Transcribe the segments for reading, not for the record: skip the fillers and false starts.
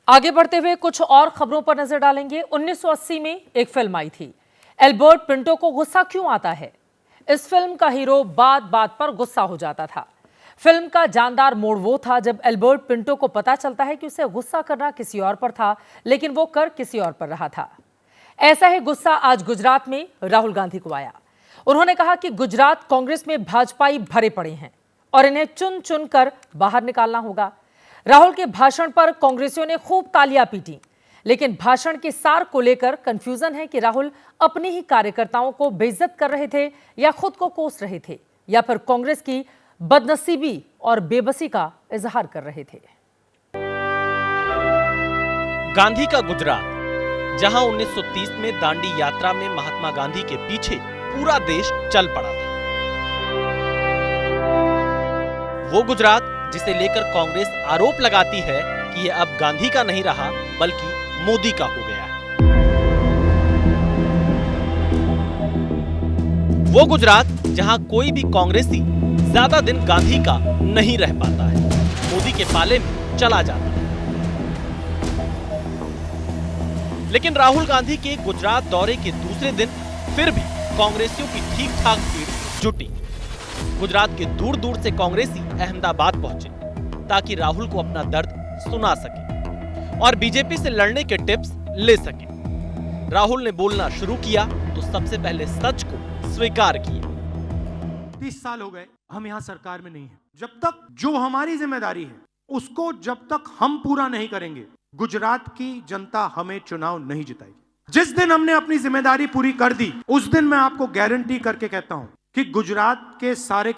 आगे बढ़ते हुए कुछ और खबरों पर नजर डालेंगे। 1980 में एक फिल्म आई थी, एल्बर्ट पिंटो को गुस्सा क्यों आता है। इस फिल्म का हीरो बात बात पर गुस्सा हो जाता था। फिल्म का जानदार मोड़ वो था जब एल्बर्ट पिंटो को पता चलता है कि उसे गुस्सा करना किसी और पर था, लेकिन वो कर किसी और पर रहा था। ऐसा ही गुस्सा आज गुजरात में राहुल गांधी को आया। उन्होंने कहा कि गुजरात कांग्रेस में भाजपाई भरे पड़े हैं और इन्हें चुन चुन कर बाहर निकालना होगा। राहुल के भाषण पर कांग्रेसियों ने खूब तालियां पीटी, लेकिन भाषण के सार को लेकर कंफ्यूजन है कि राहुल अपने ही कार्यकर्ताओं को बेइज्जत कर रहे थे या खुद को कोस रहे थे या फिर कांग्रेस की बदनसीबी और बेबसी का इजहार कर रहे थे। गांधी का गुजरात, जहां 1930 में दांडी यात्रा में महात्मा गांधी के पीछे पूरा देश चल पड़ा था। वो गुजरात जिसे लेकर कांग्रेस आरोप लगाती है कि यह अब गांधी का नहीं रहा बल्कि मोदी का हो गया है। वो गुजरात जहां कोई भी कांग्रेसी ज्यादा दिन गांधी का नहीं रह पाता है, मोदी के पाले में चला जाता है। लेकिन राहुल गांधी के गुजरात दौरे के दूसरे दिन फिर भी कांग्रेसियों की ठीक ठाक भीड़ जुटी। गुजरात के दूर दूर से कांग्रेसी अहमदाबाद पहुंचे ताकि राहुल को अपना दर्द सुना सके और बीजेपी से लड़ने के टिप्स ले सके। राहुल ने बोलना शुरू किया तो सबसे पहले सच को स्वीकार किया। 30 साल हो गए हम यहाँ सरकार में नहीं हैं। जब तक जो हमारी जिम्मेदारी है उसको जब तक हम पूरा नहीं करेंगे, गुजरात की जनता हमें चुनाव नहीं जिताएगी। जिस दिन हमने अपनी जिम्मेदारी पूरी कर दी, उस दिन मैं आपको गारंटी करके कहता हूं कि गुजरात के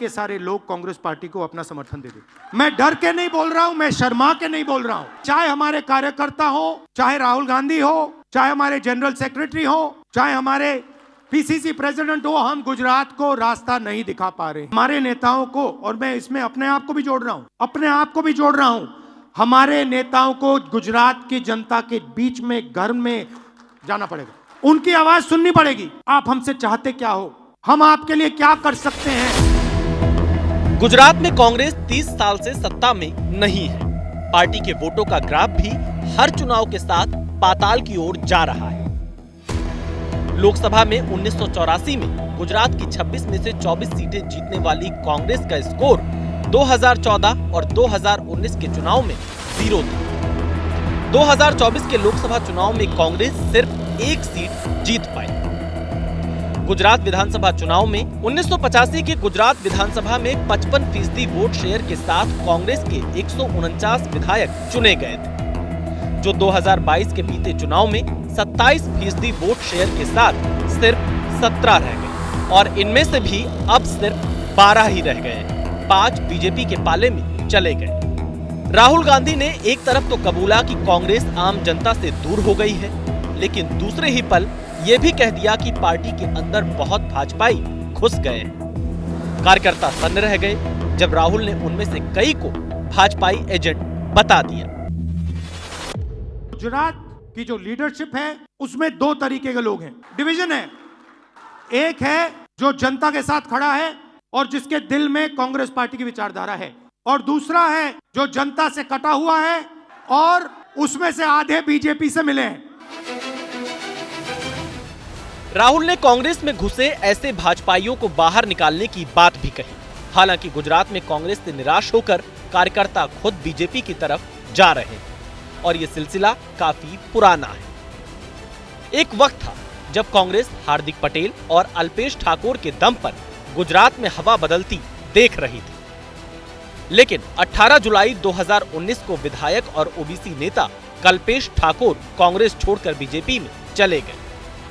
सारे लोग कांग्रेस पार्टी को अपना समर्थन दे दें। मैं डर के नहीं बोल रहा हूं, मैं शर्मा के नहीं बोल रहा हूं। चाहे हमारे कार्यकर्ता हो, चाहे राहुल गांधी हो, चाहे हमारे जनरल सेक्रेटरी हो, चाहे हमारे पीसीसी प्रेसिडेंट हो, हम गुजरात को रास्ता नहीं दिखा पा रहे। हमारे नेताओं को, और मैं इसमें अपने आप को भी जोड़ रहा हूं, हमारे नेताओं को गुजरात की जनता के बीच में, घर में जाना पड़ेगा, उनकी आवाज सुननी पड़ेगी। आप हमसे चाहते क्या हो, हम आपके लिए क्या कर सकते हैं। गुजरात में कांग्रेस 30 साल से सत्ता में नहीं है। पार्टी के वोटों का ग्राफ भी हर चुनाव के साथ पाताल की ओर जा रहा है। लोकसभा में 1984 में गुजरात की 26 में से 24 सीटें जीतने वाली कांग्रेस का स्कोर 2014 और 2019 के चुनाव में 0 था। 2024 के लोकसभा चुनाव में कांग्रेस सिर्फ एक सीट जीत पाई। गुजरात विधानसभा चुनाव में 1985 के गुजरात विधानसभा में 55% वोट शेयर के साथ कांग्रेस के 149 विधायक चुने गए थे, जो 2022 के बीते चुनाव में 27% वोट शेयर के साथ सिर्फ 17 रह गए और इनमें से भी अब सिर्फ 12 ही रह गए। 5 बीजेपी के पाले में चले गए। राहुल गांधी ने एक तरफ तो कबूला कि कांग्रेस आम जनता से दूर हो गई है, लेकिन दूसरे ही पल ये भी कह दिया कि पार्टी के अंदर बहुत भाजपाई घुस गए हैं। कार्यकर्ता सन्न रह गए जब राहुल ने उनमें से कई को भाजपाई एजेंट बता दिया। गुजरात की जो लीडरशिप है उसमें 2 तरीके के लोग हैं, डिवीजन है। एक है जो जनता के साथ खड़ा है और जिसके दिल में कांग्रेस पार्टी की विचारधारा है, और दूसरा है जो जनता से कटा हुआ है और उसमें से आधे बीजेपी से मिले हैं। राहुल ने कांग्रेस में घुसे ऐसे भाजपाइयों को बाहर निकालने की बात भी कही। हालांकि गुजरात में कांग्रेस से निराश होकर कार्यकर्ता खुद बीजेपी की तरफ जा रहे हैं और ये सिलसिला काफी पुराना है। एक वक्त था जब कांग्रेस हार्दिक पटेल और अल्पेश ठाकोर के दम पर गुजरात में हवा बदलती देख रही थी। लेकिन 18 जुलाई 2019 को विधायक और ओबीसी नेता कल्पेश ठाकुर कांग्रेस छोड़कर बीजेपी में चले गए।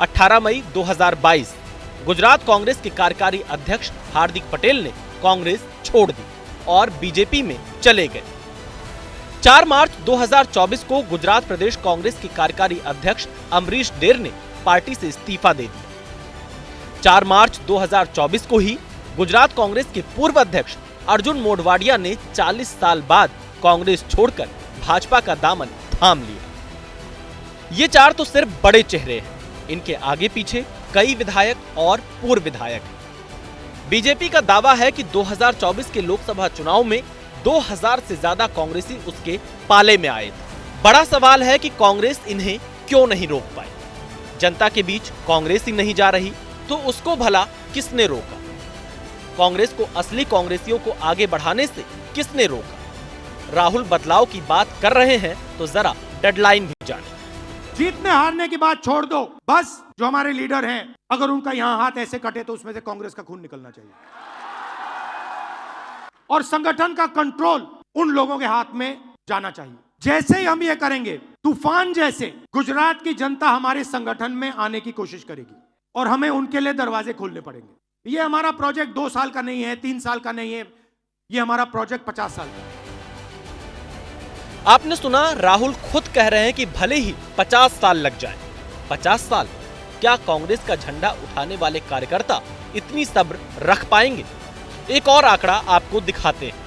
18 मई 2022 गुजरात कांग्रेस के कार्यकारी अध्यक्ष हार्दिक पटेल ने कांग्रेस छोड़ दी और बीजेपी में चले गए। 4 मार्च 2024 को गुजरात प्रदेश कांग्रेस के कार्यकारी अध्यक्ष अमरीश डेर ने पार्टी से इस्तीफा दे दिया। 4 मार्च 2024 को ही गुजरात कांग्रेस के पूर्व अध्यक्ष अर्जुन मोढवाडिया ने 40 साल बाद कांग्रेस छोड़कर भाजपा का दामन थाम लिया। ये 4 तो सिर्फ बड़े चेहरे हैं, इनके आगे पीछे कई विधायक और पूर्व विधायक हैं। बीजेपी का दावा है कि 2024 के लोकसभा चुनाव में 2000 से ज्यादा कांग्रेसी उसके पाले में आए थे। बड़ा सवाल है कि कांग्रेस इन्हें क्यों नहीं रोक पाई। जनता के बीच कांग्रेस ही नहीं जा रही तो उसको भला किसने रोका? कांग्रेस को असली कांग्रेसियों को आगे बढ़ाने से किसने रोका? राहुल बदलाव की बात कर रहे हैं तो जरा डेडलाइन भी जाने। जीतने हारने की बात छोड़ दो, बस जो हमारे लीडर हैं अगर उनका यहां हाथ ऐसे कटे तो उसमें से कांग्रेस का खून निकलना चाहिए और संगठन का कंट्रोल उन लोगों के हाथ में जाना चाहिए। जैसे ही हम ये करेंगे, तूफान जैसे गुजरात की जनता हमारे संगठन में आने की कोशिश करेगी और हमें उनके लिए दरवाजे खोलने पड़ेंगे। ये हमारा प्रोजेक्ट 2 साल का नहीं है, 3 साल का नहीं है, ये हमारा प्रोजेक्ट 50 साल का है। आपने सुना, राहुल खुद कह रहे हैं कि भले ही 50 साल लग जाए। 50 साल? क्या कांग्रेस का झंडा उठाने वाले कार्यकर्ता इतनी सब्र रख पाएंगे? एक और आंकड़ा आपको दिखाते हैं।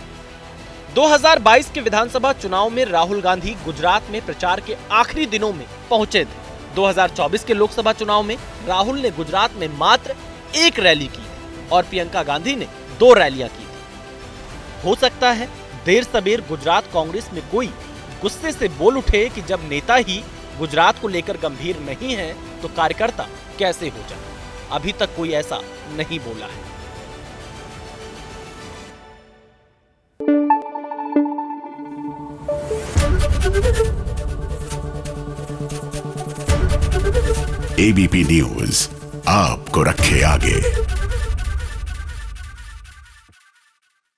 2022 के विधानसभा चुनाव में राहुल गांधी गुजरात में प्रचार के आखिरी दिनों में पहुंचे थे। 2024 के लोकसभा चुनाव में राहुल ने गुजरात में मात्र 1 रैली की और प्रियंका गांधी ने 2 रैलियां की थी। हो सकता है देर सबेर गुजरात कांग्रेस में कोई गुस्से से बोल उठे कि जब नेता ही गुजरात को लेकर गंभीर नहीं है तो कार्यकर्ता कैसे हो जाए। अभी तक कोई ऐसा नहीं बोला है। एबीपी न्यूज आपको रखे आगे।